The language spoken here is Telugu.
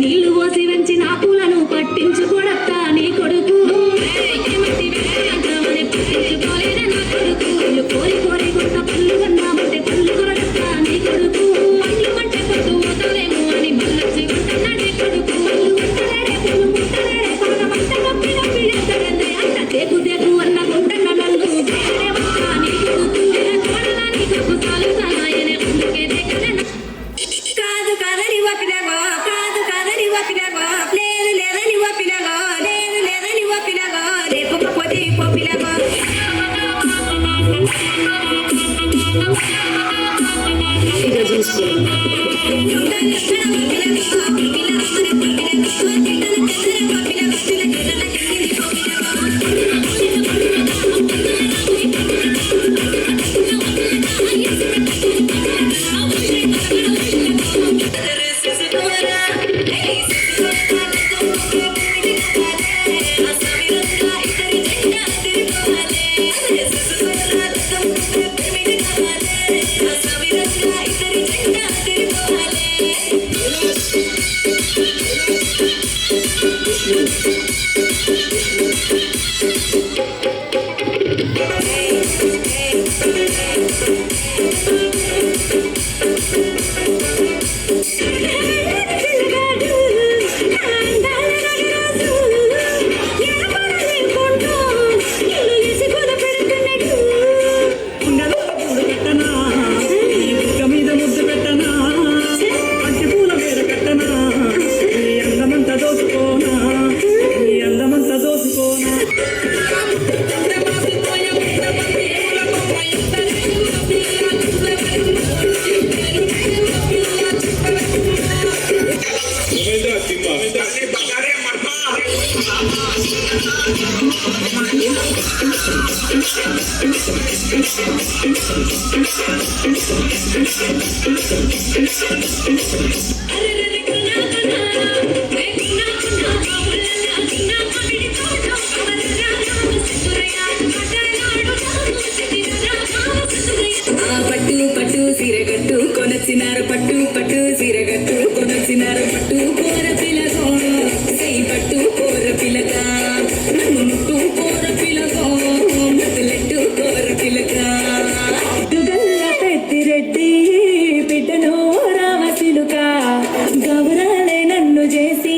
నీళ్లు పోసి వెంచి నా పూలను పట్టించుకోడత్తా నీ కొడుకు పట్టించుకోలేదా నా కొడుకు కోరి కోరి కొత్త పళ్ళు కన్నామంటే పళ్ళు కొరడత్తా నీ కొడుకు పళ్ళు అంటే పొద్దు పోతావేమో అని మళ్ళొచ్చి కొట్టన్నాడే కొడుకు పళ్ళు ముట్టలేడే పుల్లు ముట్టలేడే కొన మంట కప్పి కప్పి ఎత్తగందే అంట దేకు దేకు అన్న గుంటన్న నన్ను దేవత్తా నీ కొడుకు కోడలా నీ కొడుకు సాలు సాయనే అందుకే దేకనే కాదు కాదని ఒప్పినాగో కాదు కాదని ఒప్పినాగో లేదు లేదని ఒప్పినాగో లేదు లేదని ఒప్పినాగో లేకపోతే పొప్పినాగో ఇక చూసుకో పట్టు సీరగట్టు కొనొచ్చినారు పట్టు పట్టు సీరగట్టు కొనొచ్చినారు పట్టు కోర పిలకో సై పట్టు కోర పిలక నన్ను ముట్టు కోర పిలకో ముద్దులెట్టు కోర పిలక దుగల్ల పెద్దిరెడ్డి బిడ్డను రామచిలుక గౌరాలే నన్ను చేసి